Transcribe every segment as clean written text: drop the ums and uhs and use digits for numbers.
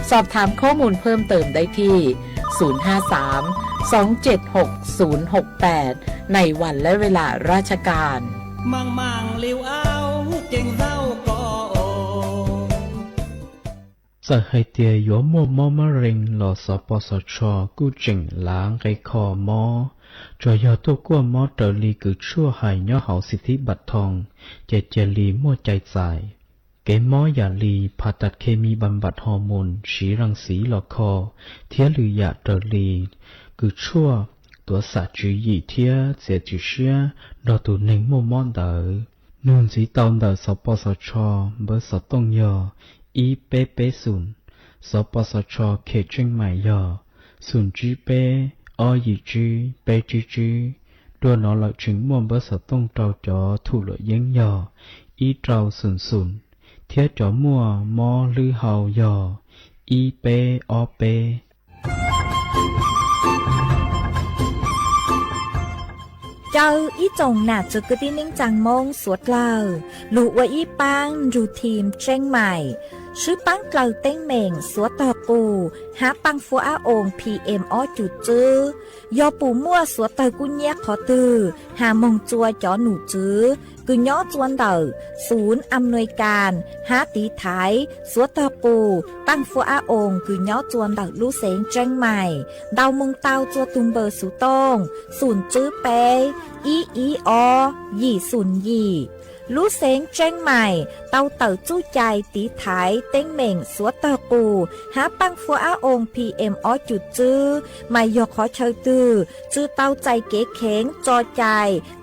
สอบถามข้อมูลเพิ่มเติมได้ที่ 053-276-068 ในวันและเวลาราชการมังลิวเอาเก่งเศร้าก็จะให้เตียยัวมัวมอมะเร็งหลอสปสชกู้เจิงล้างไก่คอมอจอยอตัวกัวมอเตอลีกือชั่วหายย่อเหาสิทธิบัตรทองเจลีมั่วใจใส่เกมอยาลีผ่าตัดเคมีบำบัดฮอร์โมนฉีรังสีหลอกคอเทียหรือยาเตอลีกือชั่วตัวสัตว์จือหยี่เทียเสียจือเชื่อดอตูหนึ่งมัวมอนเตอนูนสีตอนเตอสปสชเบอร์สต้องยออีเป๊ะศูนย์สปสชเขตเชียงใหม่ยอศูนย์จีเป้อยีจีเปจีตัวนอหลักถึงม่วงเบอร์สต้องเตาจอถูกหลดยังยออีเตาศูนย์เทียจอมัวมอลือเฮายออีเป้อเป้เจ้าอีจงหนาจุกตินิ่งจังมงสวดเล่าลูกว่าอีปังรูทีมเชียงใหม่ชื่อปังเกลาเต้งเหม่งสวดต่อปูหาปังฟัวอาองPM อ้อจุดจื้อยอปูมั่วสวดเตอกุญแยขอตือหามงจัวจ่อหนูจื้อกุญย้อจวนเตอศูนย์อำนวยการหาตีไทยสวดต่อปูปังฟัวอาองกุญย้อจวนเตอลู่เสงเชียงใหม่ดาวมงเตาจัวตุมเบอร์สุตงศูนย์จื้อเปอีอยี่ศูนย์ยี่ลู่เสงเชียงใหม่เตาเต่าจู้ใจตีไถเต้งเหม่งสวดเตอปูหาปังฟัวอาองPM อ้อจุดจื้อไม่ยกขอเชยตือจื้อเตาใจเก๋เข็งจอใจ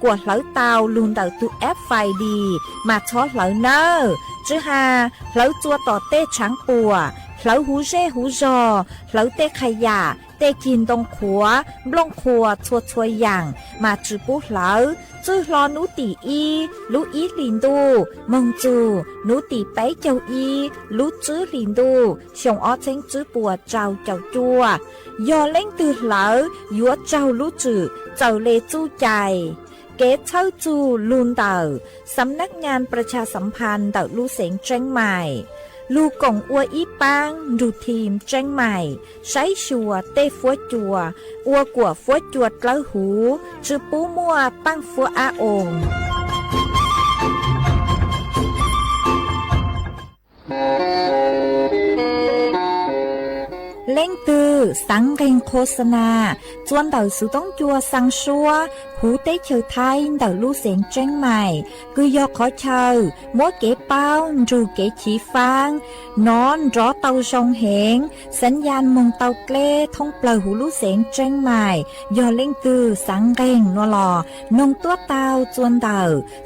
กวดเหลาเตาลุนเตาตุแอฟไฟดีมาช็อตเหลาเนอจื้อหาเหลาจัวต่อเต้ช้างปัวเหลาหูเร่หูจอเหลาเต้ขยะเต้กินตรงขัวบลงขัวชัวอย่างมาจื้อปุ๊เหลาจื้อรอหนูตีอีลูอีลินดูมงจูหนูตีไปเจ้าอีลูจื้อลินดูชงอ้อเชงจื้อปัวเจ้าจัวยอเล่งตือเหลายัวเจ้าลูจื้อเจ้าเลจู้ใจเกตเช่าจูลุนเต่าสำนักงานประชาสัมพันธ์เต่าลู่เสงเชียงใหม่ลูกกงอัวอีปังดูทีมเชียงใหม่ใช้ชัวเต้ฟัวจัวอัวกัวฟัวจวดกล้าหูจือปูมัวปังฟัวอาองเล่งตือสังเริงโฆษณาจวนเต่าสุต้องจัวสังชัวหูเต้เชอไทยเต่าลู่เสียงเจ้งใหม่คือยอขอเชอมัวเก๋เป้ารูเก๋ฉีฟางนอนรอเต่าชงเหงสัญญาณมงเต่าเกล้ท่องเปล่าหูลู่เสียงเจ้งใหม่ยอเล่งตือสังเริงนัวหลอนงตัวเต่าจวนเต่า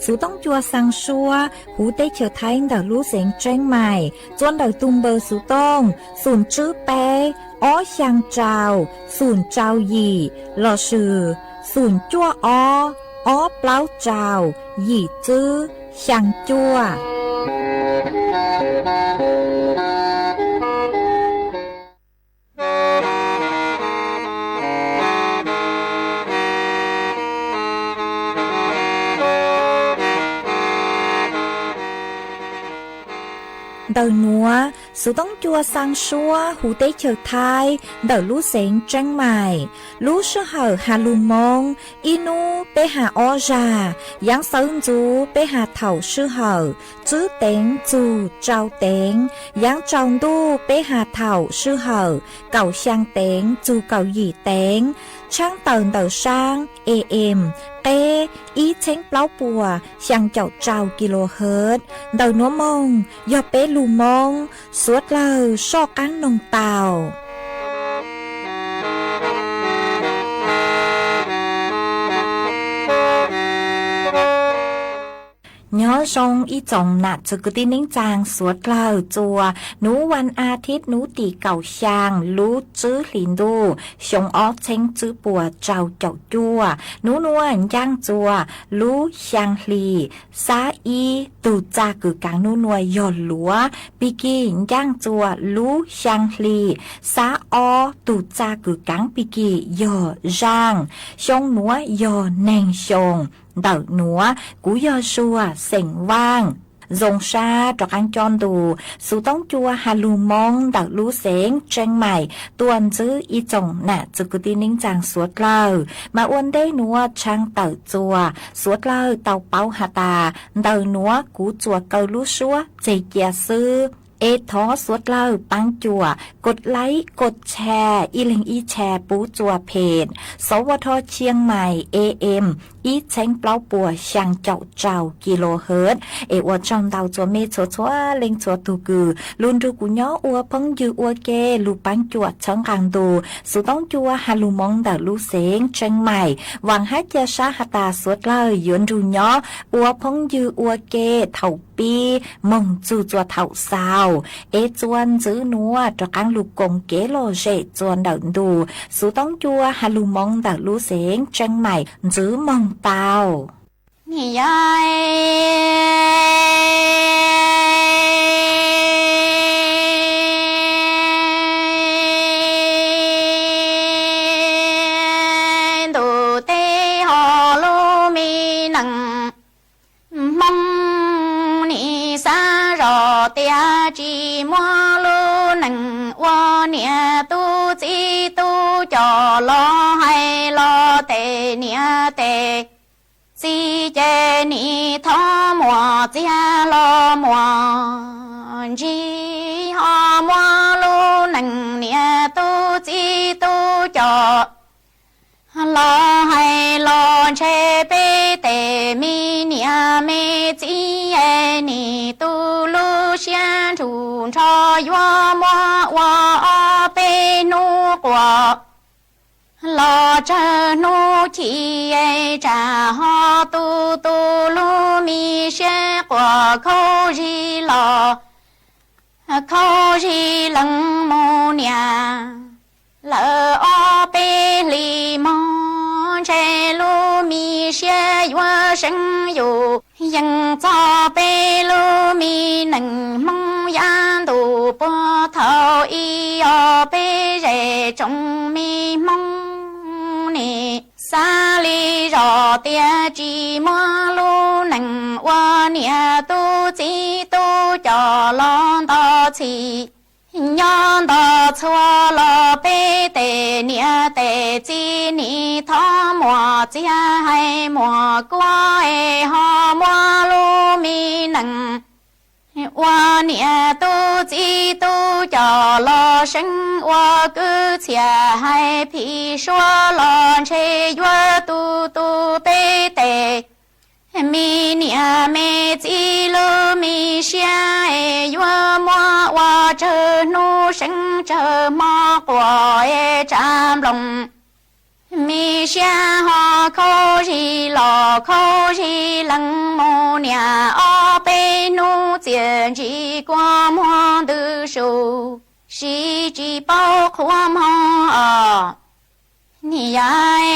สุต้องจัวสังชัวหูเต้เชอไทยเต่าลู่เสียงเจ้งใหม่จวนเต่าตุมเบอร์สุต้องศูนย์จื้อเป้อ้อช่างเจ้าศูนย์เจ้าหยี่หล่อชื่อศูนย์จั่วอ้อเปล่าเจ้าหยี่จื้อช่างจั่วเดาหนัวสุต้องจัวสังชัวหูเต้เฉิดไทยเดาลู่เสงเจ้งใหม่ลู่เชื่อเหอหาลุงมงอีนูไปหาออจายังเซิงจูไปหาเถ่าเชื่อเหอจื้อเต็งจูเจ้าเต็งยังจองดูไปหาเถ่าเชื่อเหอเก่าช่างเต็งจูเก่าหยี่เต็งช่างเตินเดาช่างAMเต้อีเช้งเปล่าปัวช่างเจ้าเจ้ากิโลเฮิรตซ์เดาหนัวมงยอเป้ลูมงสวดเล่าชอกันนงเต่าย้อนทรงอีจงหนัดจุกตินิ่งจางสวดเล่าจัวหนูวันอาทิตย์หนูตีเก่าช่างรู้จื้อหลินดูชงออกเช้งจื้อปัวเจ้าเจ้าจัวหนูนวลย่างจัวรู้ช่างหลีซาอีตูจากึกางหนูนวยย่อนหลัวปีกี้ย่างจัวรู้ช่างหลีซาออตูจากึกางปีกี้ย่อร่างชงหนัวย่อแนงชงเดาหนัวกูยอชัวเส็งว่าง dòng xa trọc ăn tròn đủ số tông chua hà lù mong đặc lú xén tranh mày tuần giữ y chồng nạ chứ cứ tin ninh chàng suốt lờ mà uốn đế núa trang tờ chùa suốt lờ tàu bao hà tà tờ núa cú chùa cầu lú xúa dây kia sư ê thó suốt lờ băng chùaกดไลค์กดแชร์อีลิงอีแชร์ปูจัวเพจสวทเชียงใหม่ AM อีเช้งเปล่าปัวช่างเจ้าเจ้ากิโลเฮิรตซ์เอวจอมดาวจัวเมชัวชัวเล็งชัวตูกือลุนดูกุญออัวพังยืออัวเกลูปังจัวช่างกลางดูสุต้องจัวฮาลูมองดาลูเสงเชียงใหม่หวังให้เจาชาฮตาสวดเลยยวนดูญออัวพังยืออัวเกเท่าปีมงจูจัวเท่าสาวเอจวนจื้อนัวตะกังลูกกงเกโลเจจวนเดินดูสุต้องจัวฮาลูมองดาลูเสงเชียงใหม่จื้อมองตานี่ยายดูเตหอลูมีหนังมองนี่ซารอเตียจีมัวลูหนังว่าเนี่ยตูจีตูจอรอให้รอเตเนี่ยเตsi chế ni thọ mùa chia lo mùa chi họ mùa lu nằng nia tu chi tu cho lo hay lo che bê tê mi nia mê chi e ni tu lu xian chun cho yua mùa wa o bê nu quả lo cha nu chi ai cha ho tu tu lu mi xe quả khâu ri lo khâu ri lăng mô nhà lỡ o bê li mong che lu mi xe yua sinh yu yang cho bê lu mi nâng mong yan tu bó thao y o bê rê trong mi mong sa li rò tia chi mua lu nằng wa nia tu chi tu cho lon to chi nhon to chua lo bê tê nia tê chi ni tho mùa chia hay mùa qua e ho mua lu mi nằng wa nia tu chi tu cho lo sinh wa cứ chia hai phi xua lon che yua tu tu bê tê mi nia mê chi lu mi xia e yua mua wa chơ nu sinh chơ mo qua e cham lòng mi xia ho khâu ri lăng mô nhà o bê nu diện chỉ qua mong tư su si chỉ bao khoa mong ni ai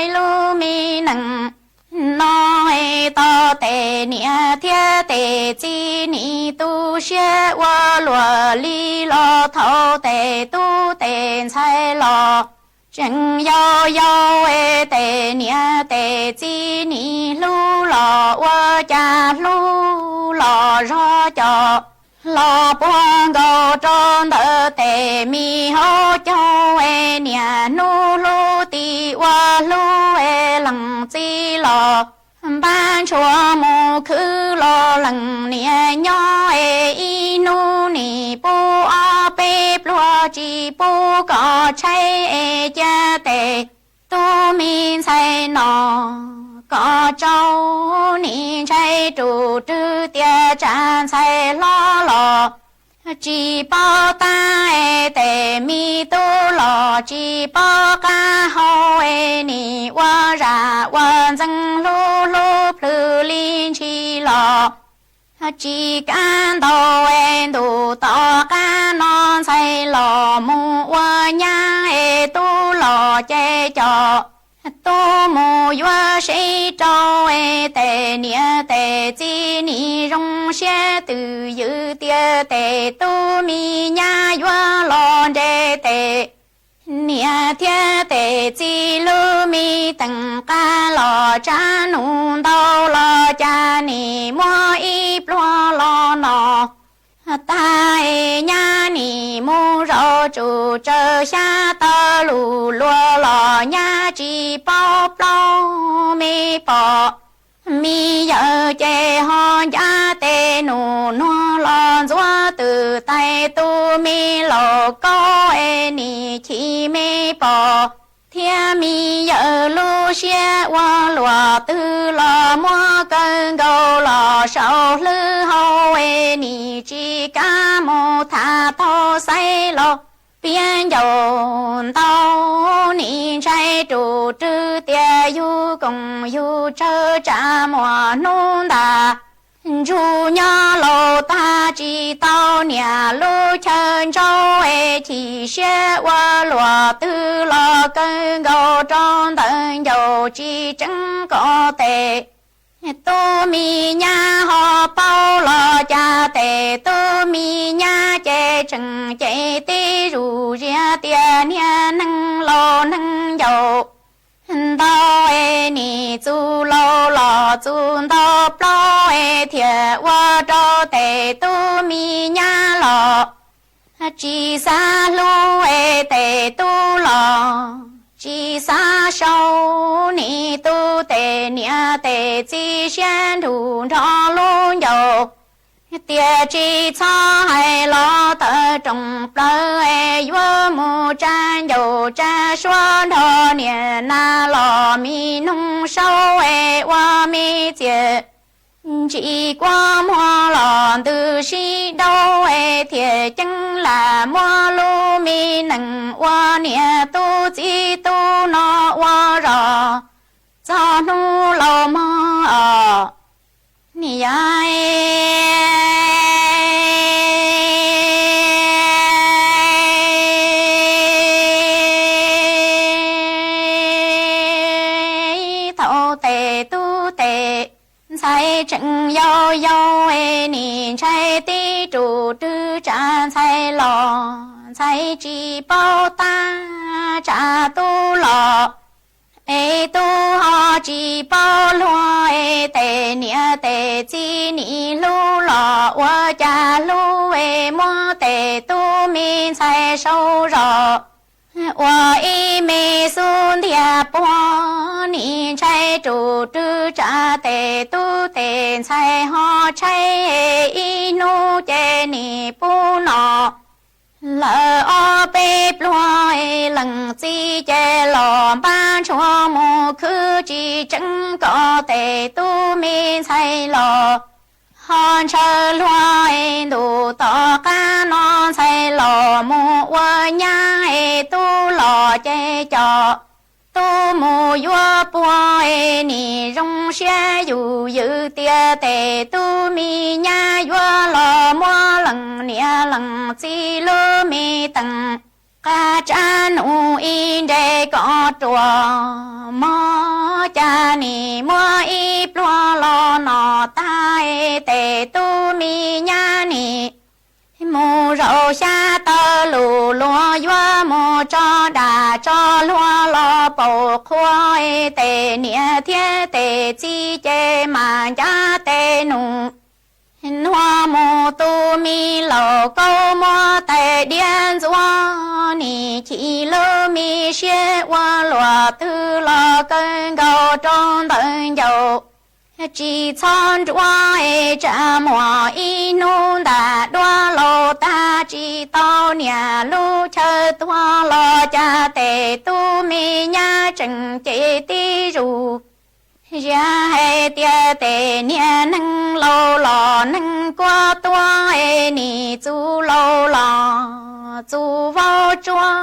lu mi nằng nói to tê nia thiên tê chi ni tu xie wa lùa li lo thâu tê tu tê sai lo chân yo yo e tê nia tê chi ni lu lo wa cha lu lo ro cho lo buông go tròn đỡ tê mi ho cho e nia nu lu ti wa lu e lăng chi lo ban chùa mù khứ lo lằng nia nhỏ e inu ni bu a bê plua chi bu có chay e cha tê tu min say nọ có châu ni chay trụ trư tia chan say lo lo chỉ bao ta e tê mi tu lo chỉ bao ca hô e ni wa ra wa zeng lu lu plu lin chi lo chỉ can đầu e đủ to ca non say lo mu wa nha e tu lo che cho tô mô yua sĩ trâu tề nia tề chi ni rong xe từ dư tia tề tô mi nha yua lon đề tề nia thiên tề chi lu mi tầng ca lò cha nung đau lò cha ni mua y plua lò nọ ta nha ni mu rau chủ trơ xa tơ lù lùa lò nha chỉ bao bao mi bỏ mi giờ chê ho ya tê nụ nó lon gió từ tay tu mi lò có ni chỉ mi bỏ thiên mi giờ lu xe qua lùa tư lò mua cơn gầu lò sầu lư hậu ni chỉ ca mô tha thô say lò biên dầu tao ni trai trụ trư tia yu cùng yu trơ trả mùa nôn đà ru nhớ lô ta chỉ tao nhà lu chân châu chỉ xe qua lùa tư lò cơn gầu trong tận dầu chỉ chẳng có tệ tu mi nha ho bao lo cha tề tu mi nha chê chừng chê tê rù ria tia nia nâng lo nâng dầu đau ni chu lo lo chu đau bao thiệt qua cho tề tu mi nha lo chỉ xa lu tề tu lo chỉ xa sâu ni tu tề nia tề chỉ xuyên thủ cho luôn dầu tia chỉ cho hay lo tờ trồng plơ vua mù trang dầu cha xuân thọ nia na lò mi nung sâu qua mi chia chỉ qua mua lò từ si đâu thiệt chẳng là mua lu mi nâng qua nia tu chỉ tu nó qua rò cho nu lò mò nia thâu tề tu tề sai chẳng yêu yêu ni trai ti trụ tư trả sai lò sai chỉ bao ta trả tu lò tu họ chỉ bao lo tề nia tề chi ni lu lò wa cha lu mo tề tu mi sai sâu rõ wa y mi sun thia po ni trai trụ tư trả tề tu tề sai ho trai y nu chê ni pu nọ lỡ o bê ploi lần chi chê lò ba chua mù khứ chi chẳng có tề tu mi sai lò hòn chờ loài đủ tỏ ca non sai lò mù qua nha tu lò chê cho tu mù vua bùa ni rong xe dù dự tia tề tu mi nha vua lò mua lần nia lần chi lơ mi tầng ca cha nụ in đề có chùa mò cha ni mua y plua lò nọ ta tề tu mi nha ni mù rau xa tơ lù lúa vua mù cho đà cho lúa lò bầu khua tề nia thiên tề chi chê mà cha tề nụ hoa mù tu mi lò câu mua tề điên dua ni chỉ lơ mi xie qua lùa tư lò cơn gầu trong tận dầu chỉ chọn đua cha mùa y nung đã đua lô ta chỉ tao nhà lu chờ tua lò cha tề tu mi nha chừng chế ti ru ya hay tia tề nia nâng lô lò nâng qua tua ni chu lô lò chu vào chua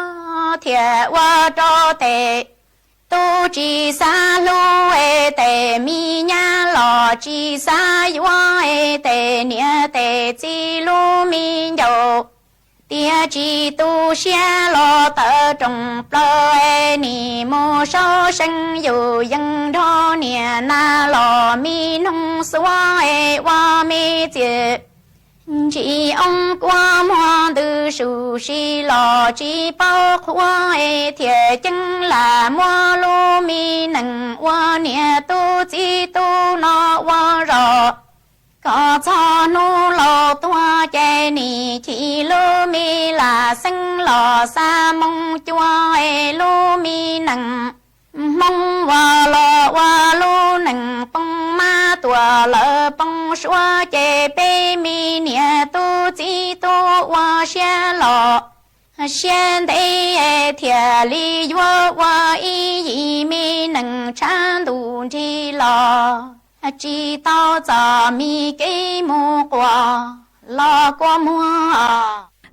thiệt qua cho tề tu chỉ xa lu tề mi nha lò chỉ xa yua tề nia tề chi lu mi dầu tia chỉ tu xe lo tờ trồng ploi nì mô sơ sinh dù dân thô nè na lo mi nông xoay qua mi chê chỉ ông qua hoa từ sự si lò chỉ bao khoai thiệt chân là mua lô mi nằng qua nè tu chỉ tu nó qua rõ có cho nô lò tua chạy nì chỉ lô mi là sinh lò xa mong chua lô mi nằng mong qua lô nằng bông ma tua lỡ bông xua chạy bê mi nè tu chỉ tu qua xe lò xe đây thiệt lý qua ý mi nằng chan đủ chi lò chỉ tao giờ mi cái mua quà lo qua mua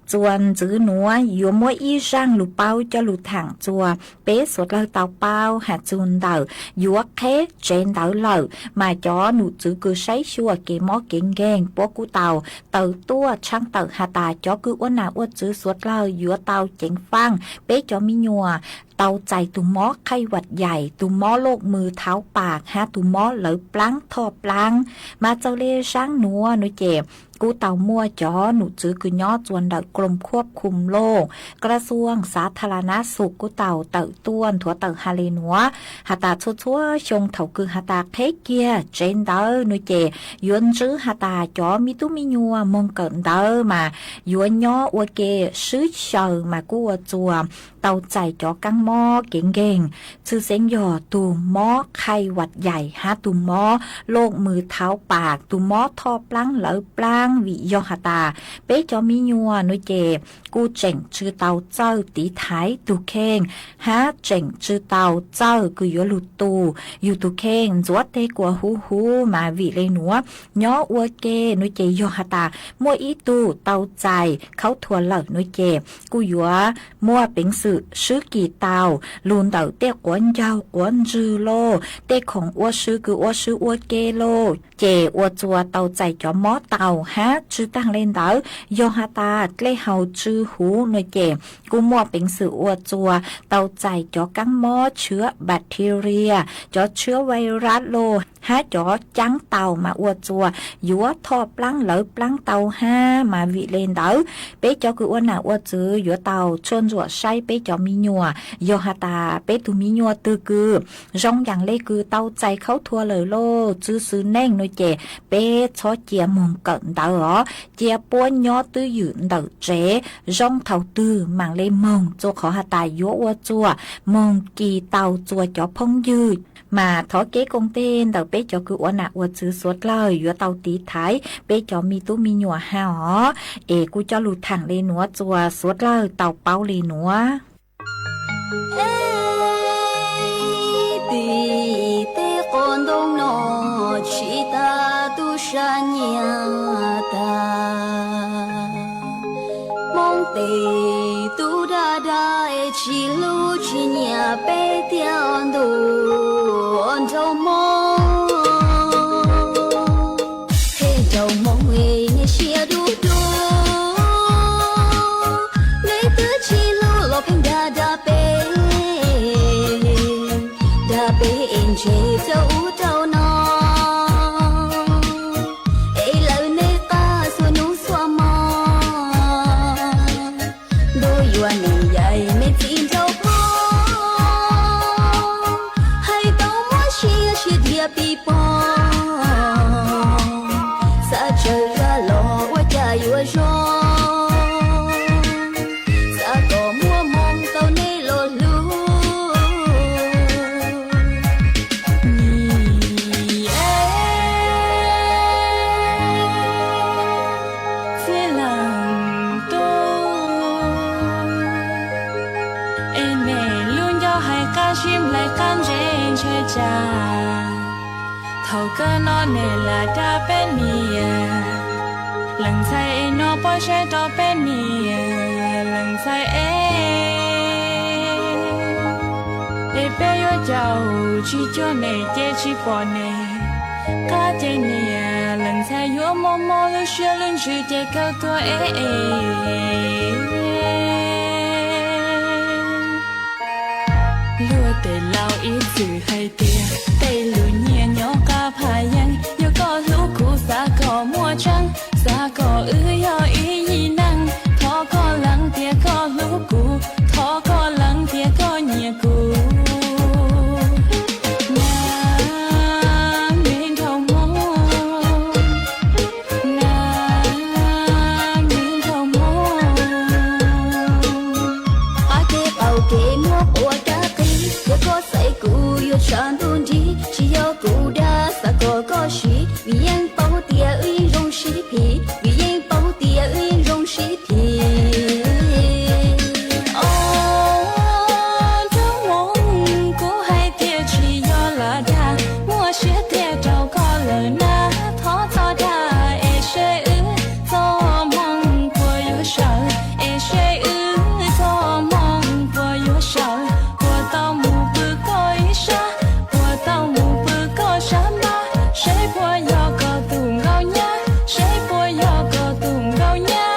chuan chữ núa yếu mỗi y rang lù bao cho lù thẳng chùa bé sốt lơ tàu bao hạt chun đầu yếu khé trên đầu lợ mà cho nụ chữ cứ sấy xua cái mó kiện ghen bố cú tàu tàu tua trăng tàu hà tà cho cứ uốn nào uốn chữ sốt lơ yếu tàu chén phang bé cho mi nhùa tàu chạy tù mó khay vật dày tù mó lộtมือเท้าปากฮะtù mó lỡ pláng thọ pláng mà châu lê sáng núa núi chèกูเต่ามั่วจ้อหนูจื้อคือย่อจวนดักกรมควบคุมโรคกระทรวงสาธารณสุขกูเต่าเต่าต้วนถั่วเต่าฮาเลนัวหาตาชั่วชงเถ่าคือหาตาเพเกียเจนเดอร์นุเจยวนจื้อหาตาจ้อมีตุ้มียัวมงเกินเดอร์มายวนย่ออวเกซื้อเชอมากูอจัวเต่าใจจ้อกังหม้อเก่งเก่งชื่อเสียงย่อตูหม้อไข้หวัดใหญ่หาตูหม้อโรคมือเท้าปากตูหม้อทอปลังเหลอปลังvị do hà ta bé cho mi nhua nuôi chè cu chỉnh chư tàu chơi tí thái tu khen há chỉnh chư tàu chơi cứ yếu lụt tu yêu tu khen ruột tê của hú mà vị lên núa nhó ua kê nuôi chè do hà ta mua ít tu tàu dài khấu thua lợn nuôi chè cu yếu mua bánh sự sứ kỳ tàu luôn tàu tê quấn dao quấn dư lô tê khổng ua sứ cứ ua sứ ua kê lô chè ua chùa tàu dài cho mó tàu há chư tăng lên đó do hà ta lê hầu chư hú nơi chè cú mua bánh sự ua chùa tàu chạy cho các mó chứa bacteria cho chứa virus lô há cho trắng tàu mà ua chùa dúa thọ plăng lỡ plăng tàu ha mà vị lên đó bé cho cứ ua nào ua chữ dúa tàu chôn rủa say bé cho mi nhùa do hà ta bé tu mi nhùa tư cư rong dạng lê cư tàu chạy khấu thua lời lô chư sư neng nơi chè bé cho chia mồm cận đó chia buôn nhỏ tư dưỡng đầu trẻ rong thầu tư mang lên mông cho khó hà tài yếu ua chùa mông kỳ tàu chùa cho phong dư mà thó kế công tên đầu bé cho cứ ua nạ ua chữ suốt lời yếu tàu tí thái bé cho mi tú mi nhùa ha hó ê cu cho lụt thẳng lên núa chùa suốt lời tàu bao lên núa tì tê con đông nọ chỉ ta tu sa nhà ta mong tê tu đa đa chỉ lu chỉ nhà bé tiền đồ on châu mong hey châu mong ấy nghe chia du du nghe tu chỉ lu lo phèn đa đa bé đa bé em chơi châu châu nó thầu cơ nó nè là đa bên mì lần say nó bỏ xe đó bên mì lần say để bé yo giàu chỉ cho nè chế chỉ bỏ nè cá chế nè lần sai yo mò mò lu xia lần chữ để câu tua lúa tê lao ít chữ hay tia tê lúa nhẹ nhỏ ca phai yang yo có lú cú sa có mua trắng sa có yo ý năng thọ có lăng tia có lú cú thọ có lăng tia có nhẹ cú Chọn đun đi chỉ có cụ đa sa có sĩ vì anh bảo tia uy rong sĩ phi vì anh bảo tia uy rong sĩ phi trong mong cô hay tia chỉ do là đa mua xe tia đâu có lời na thó cho đa e sẽ cho mong của yêu sợ e sẽ cho mong của yêu sợ của tao mù bự có ý sợ tao mù bự có sám ba sẽ qua yo có tùng gao nhá sẽ qua yo có tùng gao nhá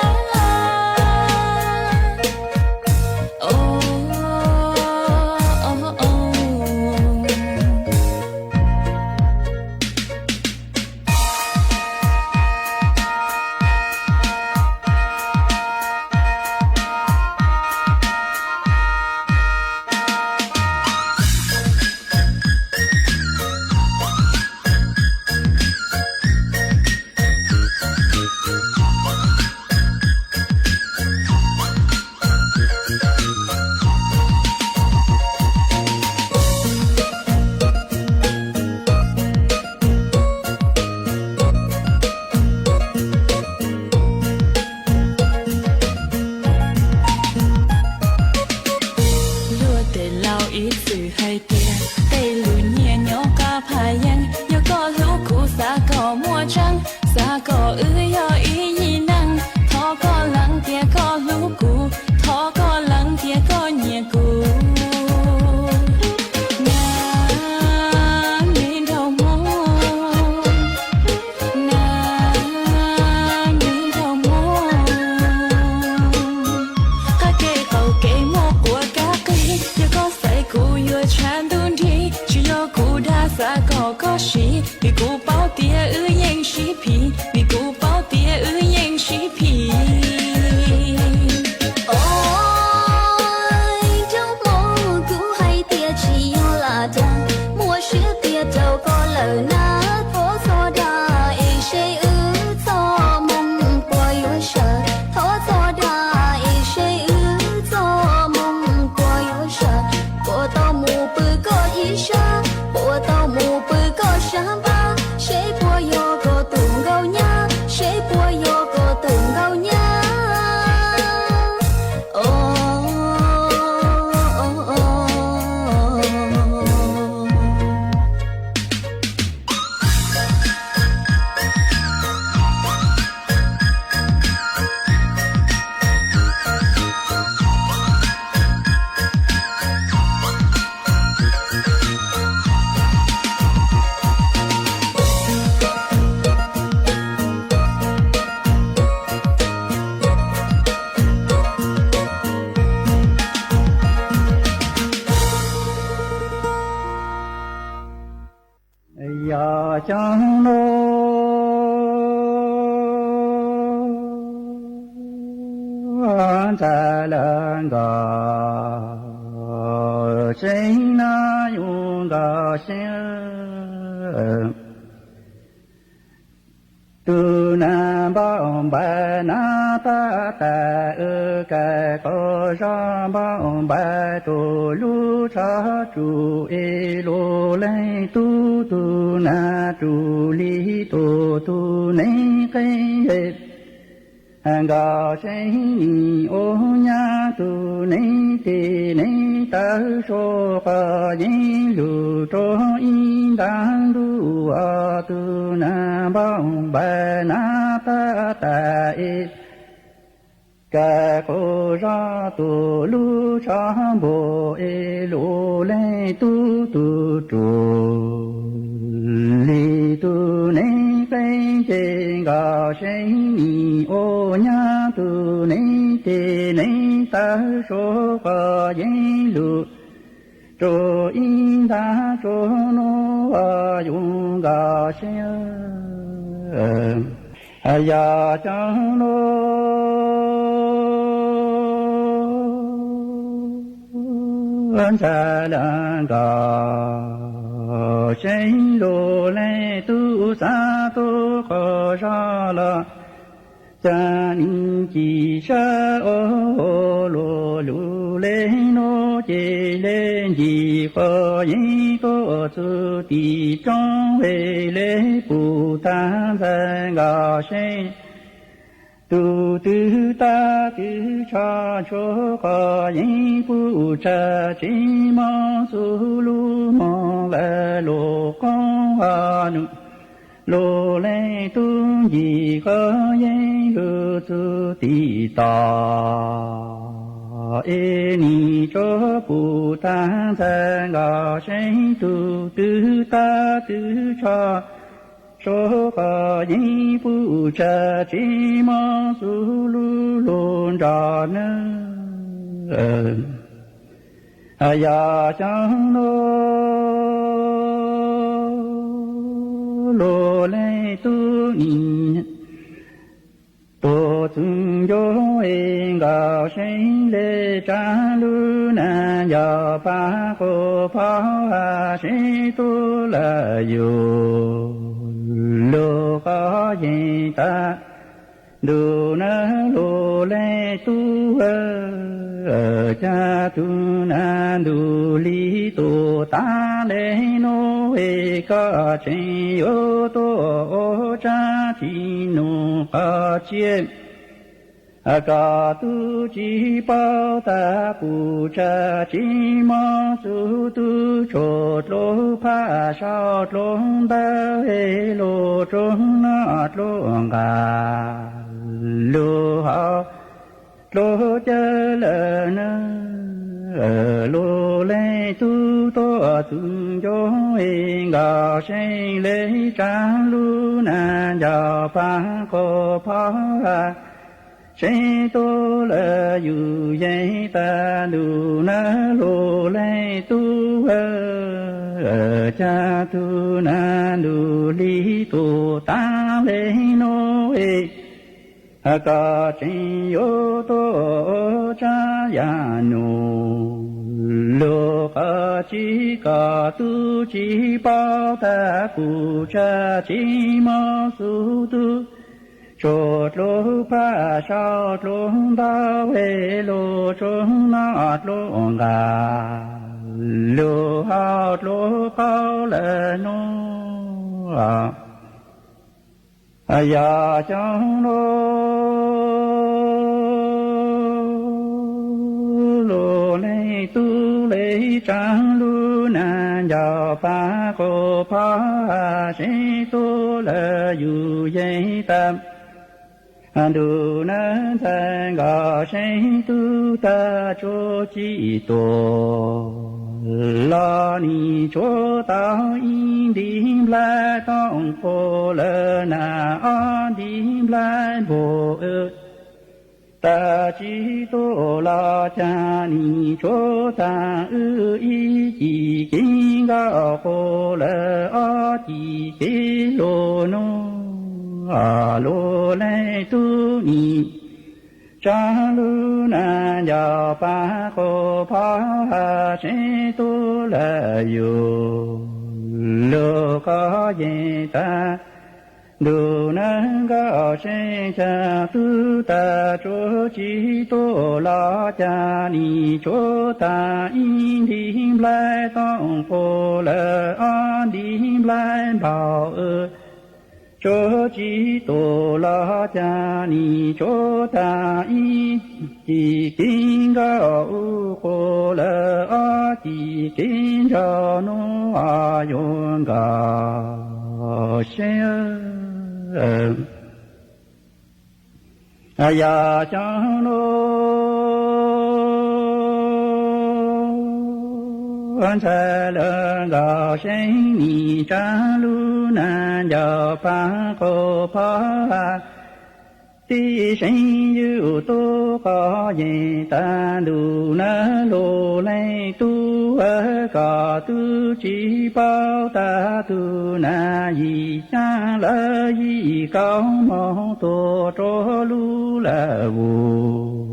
có sĩ vì cụ bao tia ư yên sĩ phi vì cụ bao tia ư yên sĩ phi ôi trong mong cụ hay tia chỉ là đa mua sữa tia đâu có lời na thó cho đa e sẽ cho mong của yêu sợ thó cho đa e sẽ cho mong của yêu sợ của tao mù bự có ý sợ của tao mù bự có sáng ba sẽ qua yo có tường gao nhá sẽ qua yo có tường gao nhá chẳng nô trả lần gà sinh na yung gà sinh tu na bao ba na ta ta cái có ra bao ba tu lu cha chu e lo lai tu tu na tu li tu tu nei kai hàng gà sinh ô nha tu nei ti nei ta so ka yin lu cho in dan du a tu na bao ba na ta ta e ka ko ra tu lu cha bo e lo le tu tu tu li tu nei kai je chỗ nó dùng gà xe ya chẳng nó anh sẽ làm gà sinh lô lên tu sa tu khó ra la cha ninh chỉ sa ô lô lô lên nó chỉ lên chỉ có những có sự tỷ trong về lễ bù tát thân gà sinh tu tư ta tư cha cho có những bù cha chỉ mong su lu mong là lô con hoa nu lô lê tu gì có những lô tu tì ta ê ni cho bù tát thân gà sinh tu tư ta tư cha cho có những bù cha chỉ mong su lu lôn ra nơ ya chẳng lô lê tu ni tô chung yo en gao sinh lê cha lu na ya pa ko pa ha sinh tu la yo lô có gì ta đồ na lô lê tu cha tu na du li tu ta lê no e ca chen yo to cha chi no ca chiên ca tu chi bao ta pu cha chi ma su tu cho lo pa sao long da he lo trong na lo ga lo ha lo cha la na lo le tu to tu yo e ga sinh lê cha lu na ya pa ko pa sinh tô là yu ye ta lu na lo le tu cha tu na lu li tu ta le no e ca chen yo to cha ya no lo ca tu chi bao ta pu cha chi ma su tu cho lô pa sao lô đa về lô trong na lô ga lô hao lô cao lệ nó ya chẳng lô lê tu lê trang lu na ya pa ko pa sinh tu lê yu ye tam du na thân gà sinh tu ta cho chi tổ la ni cho ta in dim la tong po la na an dim la bo ta chi tổ la cha ni cho ta y chi kinh ga po la a chi ki lo no lô lê tu ni cha lu na ya pa ko pa sinh tu la yo lô có gì ta đồ na ga sinh cha tu ta cho chi tu la cha ni cho ta in dim lai tong po la an dim lai bảo cho chi tổ la cha ni cho ta y chi kinh ga u ko la a chi kinh ra no a yon ga shen a ya cha no an cha la ga shen ni cha lu na ya pa ko pa ti sinh yu tu có gì ta du na lô lê tu có tu chỉ bao ta tu na yi cha la yi cao mong tu cho lu la vu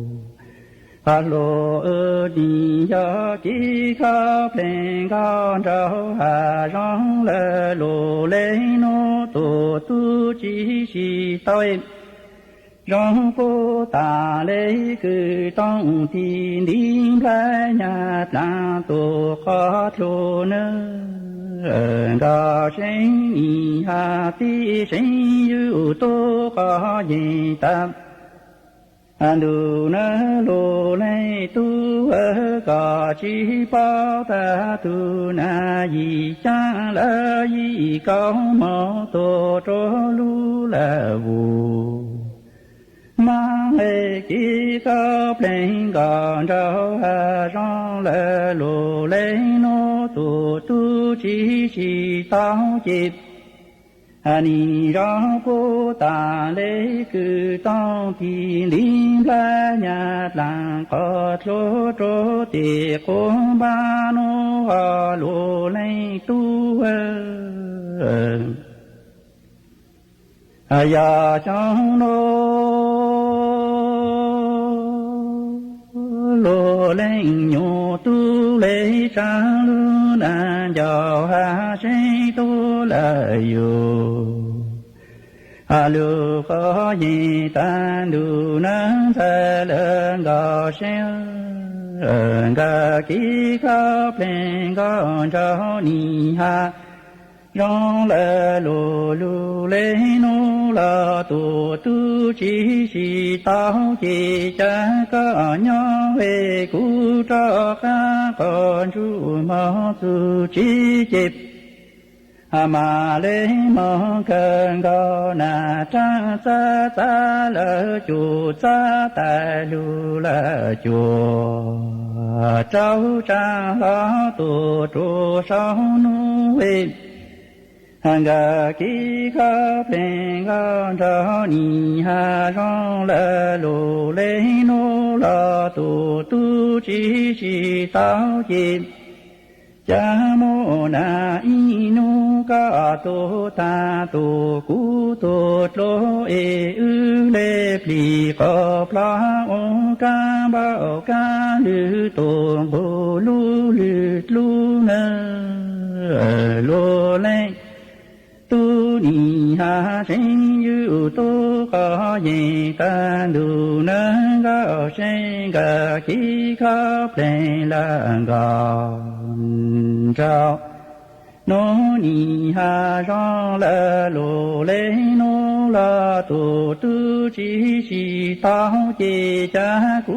Hello đi ya chỉ khắp lên cao trao hà rong lệ lô lên nô tu tu chỉ si tôi rong cô ta lấy cứ trong tin đi lại nhà ta tu khó thô nơ ga sinh y hà ti sinh yu tu có gì ta Andu na lo lai tu ga chi bao ta tu na yi cha la yi cao mo to cho lu la vu ma he ki ka plen ga rao ha rong la lo lai no tu tu chi chi tao chi Ani ra cô ta lấy cứ tao thì linh la nhà làng có chỗ chỗ thì cô ba nó hòa lộ lấy tu ya trong nó lộ lấy nhô tu lấy trang luôn an giàu ha sinh tu lại yêu Alu có gì tan đủ nắng sẽ lên gò sen ga kí khắp lên con cháu ni ha rong lệ lô lù lê nô la tu tu chỉ si tao chỉ cha có nhau về cú cho ca con chú mò tu chỉ chịp mà lấy mong cần có na trang sa sa lỡ chủ sa tại lu lỡ chùa cháu trang lo tu trụ sau nuôi ga kí khắp lên con cháu ni ha rong lỡ lô lê nô la tu tu chỉ si tao chìm cha mô na y nu ca tô ta tô cu tô lô e ư lê pli co pla o ca bao ca lư tô bô lu lư lu nơ lô lê tu ni ha sinh yu tô có gì ta đủ nơ gạo sinh gà khí khắp lên là gạo trao nô ni ha rong la lô lê nô la tu tu chỉ si tao chỉ cha cu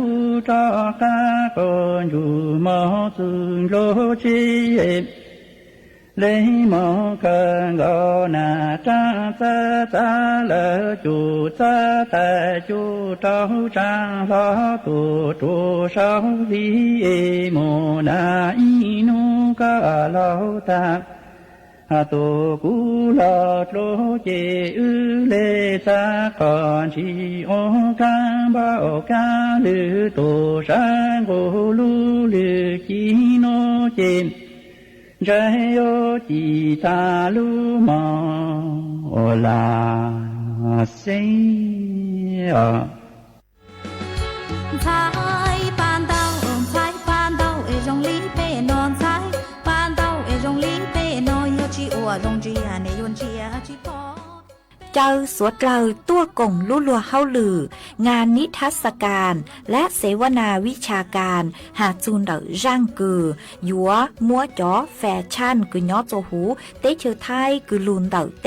cho ca con dù mò tu lô chi lấy mong cần gõ na trang sa sa lỡ chủ sa tại chủ trao trang lo tu trụ sao vi mô na y nu ca lao ta tu cu lo trô chê ư lê sa còn chi ô ca bao ca lư tu sang cô lu lư chi nô chê Trái ô chỉ ta lu mò là sinh Thái ban đầu e rong lý bê non thái ban đầu e rong lý bê non yo chi ô rong chi à ne yon chi à chi po เจ้าสวดเราตัวกงลุ่ลัวเฮาหลืองานนิทรรศการและเสวนาวิชาการหาจูนเดอร่างกือยัวมัวจ๋อแฟชั่นกือย้อโจหูเตเชอไทยกือลูนเดอเต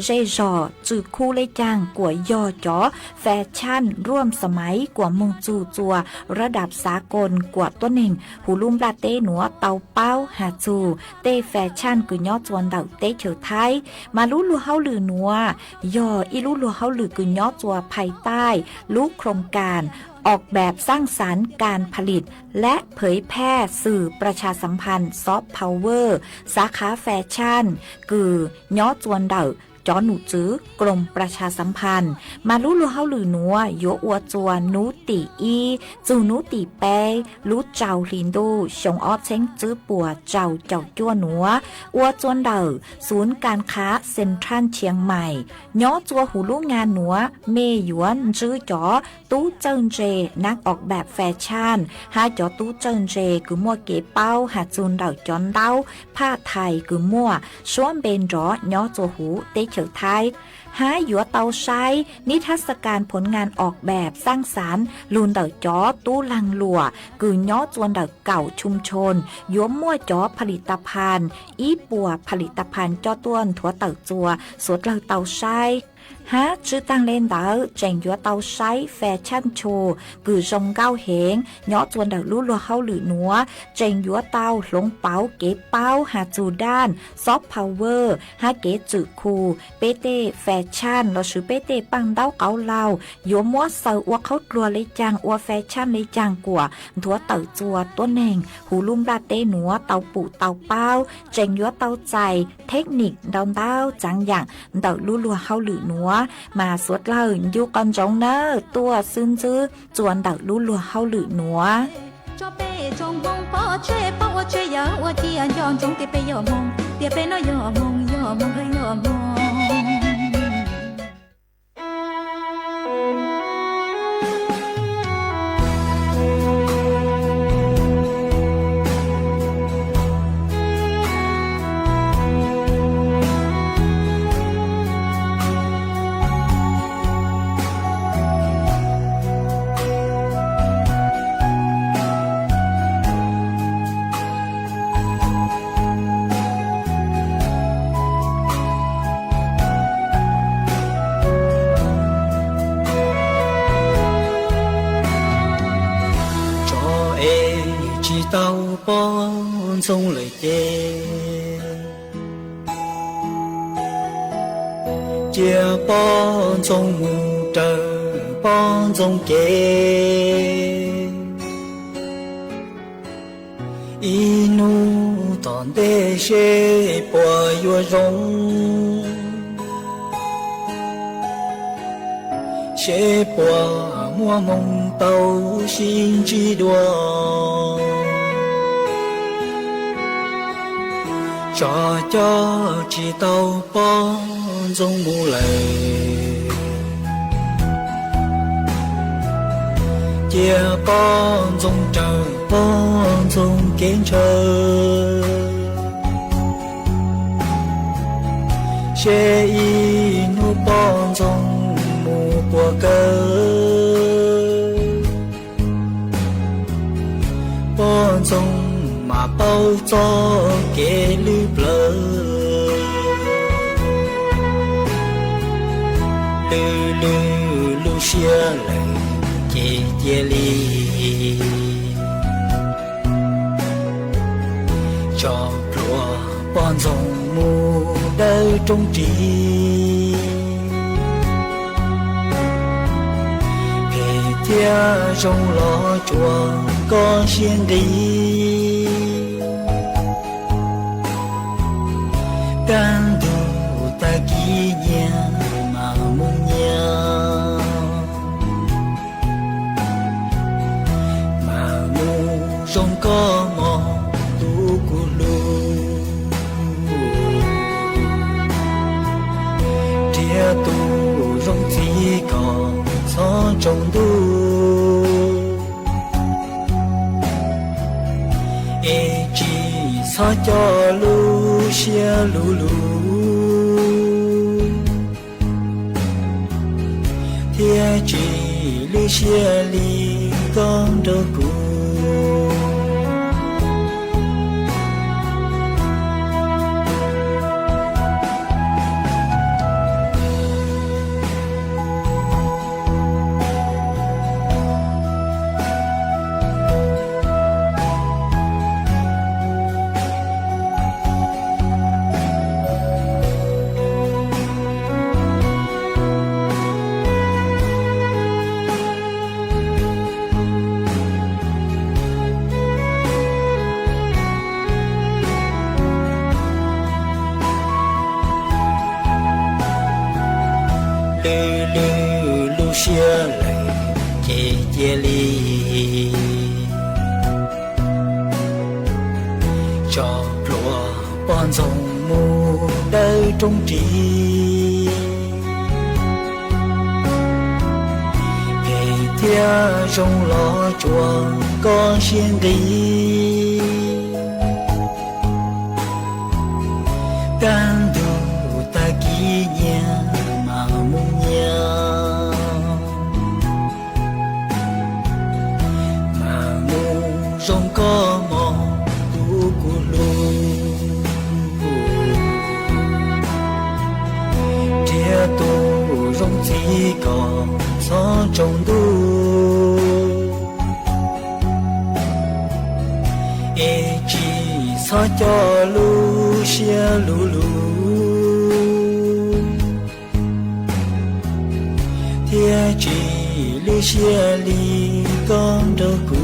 เรจอจือคู่เลยจางกัวยอจ๋อแฟชั่นร่วมสมัยกว่ามงจูจัวระดับสากลกว่าตัวหนึ่งหูลุ่มลาเต้หนัวเตาเป้าหาจูเตแฟชั่นกือย้อจวนเดอเตเชอไทยมาลุ่ลัวเฮาหลือนัวยออีลูลัวเฮาหลือกือยอจัวภายใต้ลูกโครงการออกแบบสร้างสรรค์การผลิตและเผยแพร่สื่อประชาสัมพันธ์ซอฟต์พาวเวอร์สาขาแฟชั่นกือยอจวนเดาจ จอหนูจื้อกรมประชาสัมพันธ์มารู้ลัวเฮาหรือนัวโยอัวจัวหนูตีอีจูหนูตีเปรู้เจ้าลินดูชงออเช้งจื้อปัวเจ้าจั่วหนัวอัวจวนเดอศูนย์การค้าเซ็นทรัลเชียงใหม่ย้อจัวหูลูกงานหนัวเมหยวนจื้อจ๋อตู้เจิ้งเจนักออกแบบแฟชั่นหาจ๋อตู้เจิ้งเจคือมัวเก๋เป้าหาจูนเดาจอนเดาผ้าไทยคือมัวช้วนเบนจ๋อย้อจัวหูเตเฉอไทยหาหยัวเตาใช้นิทรรศการผลงานออกแบบสร้างสรรค์ลูนเดาจ๋อตู้ลังหลัวคือย้อจวนเดาเก่าชุมชนยัวมั่วจ๋อผลิตภัณฑ์อีปัวผลิตภัณฑ์จ้อต้วนถั่วเต่าจัวสวดเราเตาใช้ฮะชื่อตั้งเล่นเดาเจงยัวเตาใช้แฟชั่นโชว์คือทรงเก้าเหงย้อจวนเดาลู่ลัวเฮาหรือนัวเจงยัวเตาหลงเป๋าเก๋เป้าหาจูด้านซอฟต์พาวเวอร์ฮาเก๋จือคูเปเต้แฟชั่นเราชื่อเปเต้ปังเต้าเกาเหลายัวมัวเซอร์อัวเขากลัวเลยจังอัวแฟชั่นเลยจังกว่าถั่วเต่าจัวตัวแหน่งหูลุ่มราเต้หนัวเตาปูเตาเป้าเจงยัวเตาใจเทคนิคดาวเต้าจังอย่างเดาลู่ลัวเฮาหรือนัวมาสวดเล่าอยู่กันจงเนอตัวซึ้นจื้อจวนเดาลู่ลัวเฮาหรือนัวcho bé trong mong bỏ chơi giờ qua chi anh dọn trong tiệp bé giờ nó giờ mong hơi giờ mong tàu bon sông lời chia bon sông mù trời bon sông inu toàn đê xê bùa yua rong xê bùa mua mong tàu xin chi đùa cho chỉ tàu bon sông mù lầy chia bon sông trời bon sông kiến trời xe y nu bon sông mù của cơ bon sông mà bao cho kẻ lưu blơ lưu xia lại chỉ chia ly cho lúa bon sông mù đời trong trí kể tia trong lò chùa con xiên đi can đủ ta kỷ niệm mà mong nhớ mà mu trong có mò tu cu lu tia tu trong chỉ còn gió trong tu e chỉ sao cho lu xia lu thiên chỉ lu xia li con đâu cu lư lư lu xia lệ chê chê li cho rùa bon rồng mù đời trung trí về thia trong lò chuồng con xiên đi can đủ ta kỷ niệm mà mong nhau mà mong trong có mong đủ của lu chia tu trong chỉ còn gió trong tu e chỉ sao cho lu xia lu lu thiên chỉ li xia li con đâu cu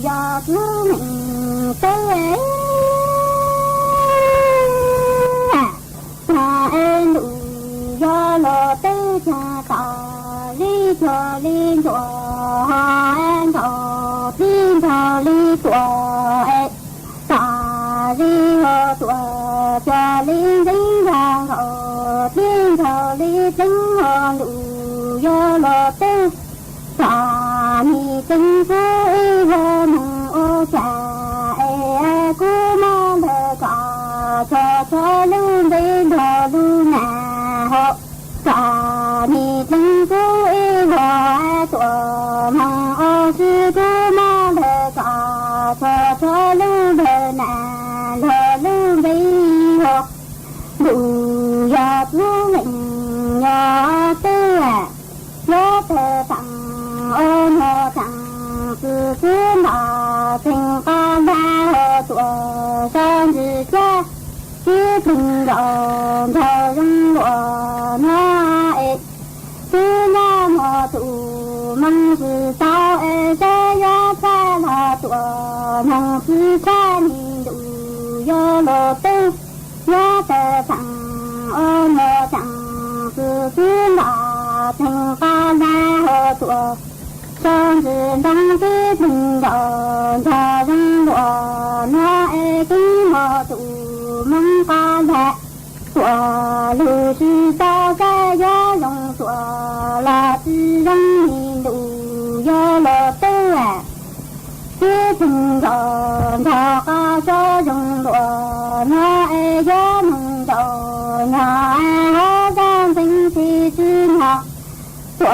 giọt nước mình tới cha em đủ do lo tới cha ta li cho liên cho em cho liên cho li cho em ta li cho liên dính ra liên cho li dính đủ do lo tới cha mi tinh phơi hôm ô cha e cô mà lỡ cả cho luôn bên đó luôn nè họ cha mi tinh phơi hoa tuổi mong ô sư cô mà lỡ cả cho luôn bên nè luôn bên họ đủ giọt luôn mình nhỏ tư gió thơ tặng ôm hồ tặng từ phía nọ tình con ra hồ tuổi son từ cha phía tình rộn thờ rung lụa nó ế phía nam hồ tụ mong từ sao ế sẽ giá cha là tuổi mong từ cha nhìn đủ do lộ tư giá thơ tặng ôm hồ tặng từ phía nọ tình con ra hồ tuổi son từ đông phía tình rộn thờ rung lụa nó ế kính hồ tụ mong con lẹ tuổi lù sư sao cái gió lồng tuổi là tư rong nhìn đủ do lộ tư phía tình rộn thờ ca cho rung lụa nó ế gió mừng rộn nhỏ hó giang tinh si sư học tuổi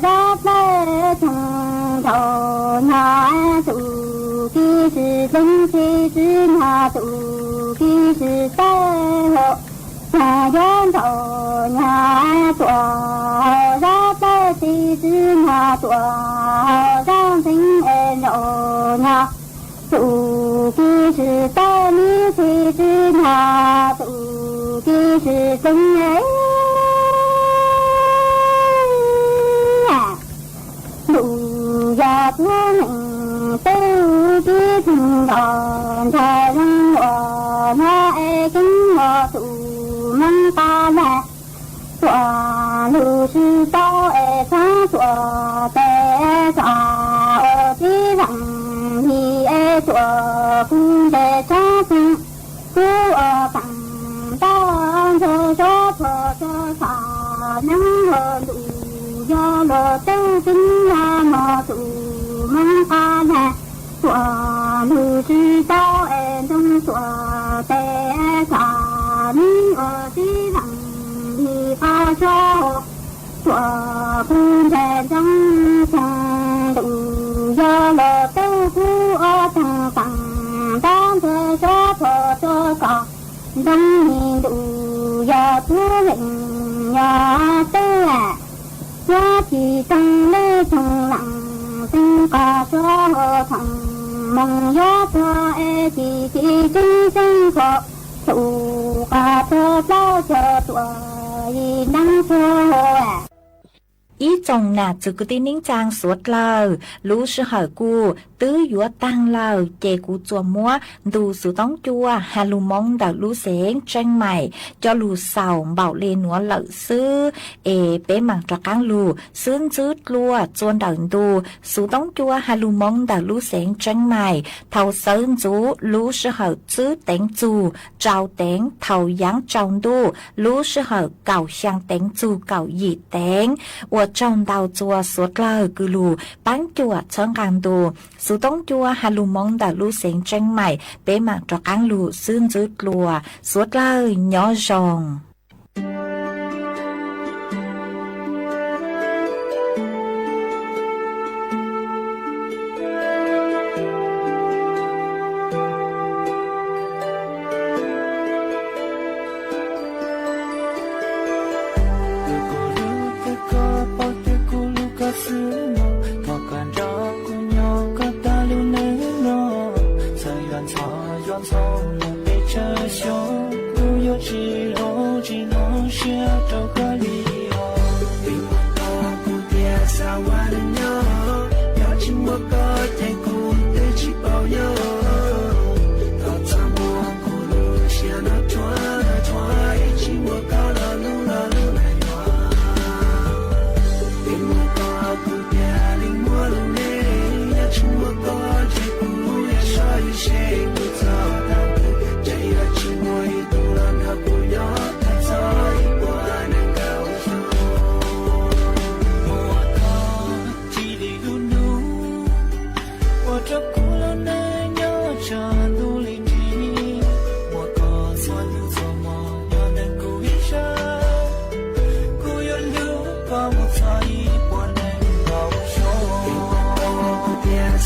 ra lê thằng đầu nhỏ tụ kỳ sự tinh si sư nhà tụ kỳ sự tế hộ nhà dân đầu nhà tuổi ra lê si sư nhà tuổi giang tinh ên độ nhà tụ kỳ sự tế mi si sư nhà tụ kỳ sự tinh ấy đủ giọt nước mình tư ký tình đòn thờ răng lụa nó ê kính hồ tụ mong ta lẹ tụa lù sư tao ê sáng tụa tê tụa ô tí rằng thì ê tụa cung tê cha sinh cú ở tặng tao cho thơ cho nắng hồ đủ do lộ tư tính là mò tụ mong ta nè tụa lù sư tao em trong tụa tê cả mi ở tí rằng thì pha cho tụa cung tê trong sông đủ do lộ tư cú ở tầng tầng tam thơ cho thơ cho đông đủ giờ thua lệnh nhỏ tư à giá chỉ trong lê trong lặng sinh có số thằng mong gió thua e chỉ chính sinh khổ thủ cả thơ bao chờ tuổi năng thua à ý chồng nà chứ cứ tin nín trang suốt lờ lũ sư hỏi cu tứ dũa tăng lờ chè cu chùa múa đủ sự tóng chua hà lù mong đào lũ xén tranh mày cho lù sầu bảo lên núa lợ sư bé mảng cho cáng lù sướng dứt lùa chuôn đào đủ sự tóng chua hà lù mong đào lũ xén tranh mày thầu sớm chú lũ sư hỏi chứ đánh chù trao đánh thầu giáng trong đu lũ sư hỏi cầu sang đánh chù cầu gì đánh trong đào chùa suốt lờ cứ lù bán chùa chọn càng đồ số tống chùa hà lù mong đào lù xén tranh mày bé mạng cho cáng lù xương dứt lùa suốt lờ nhỏ rồng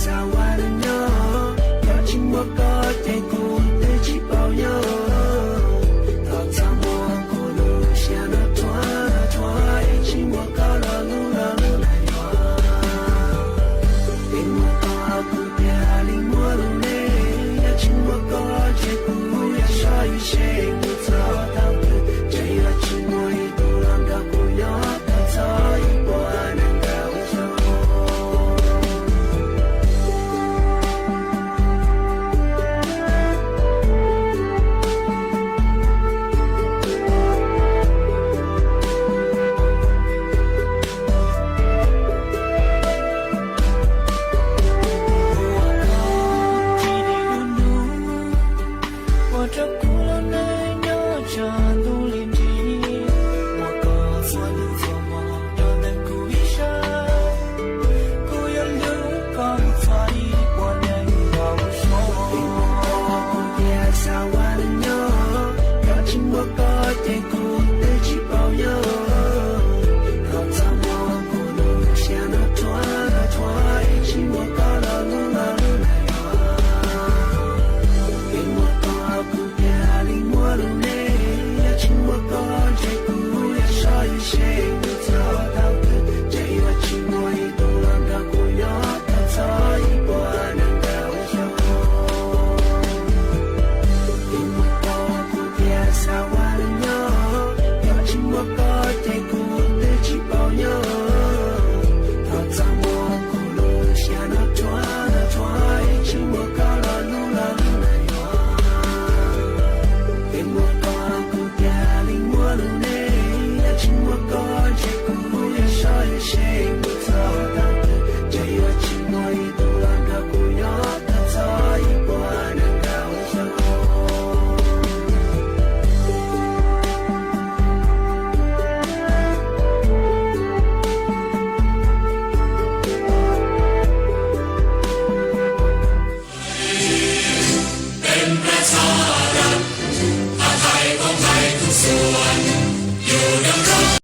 Sawa no, yo chimo ko te ku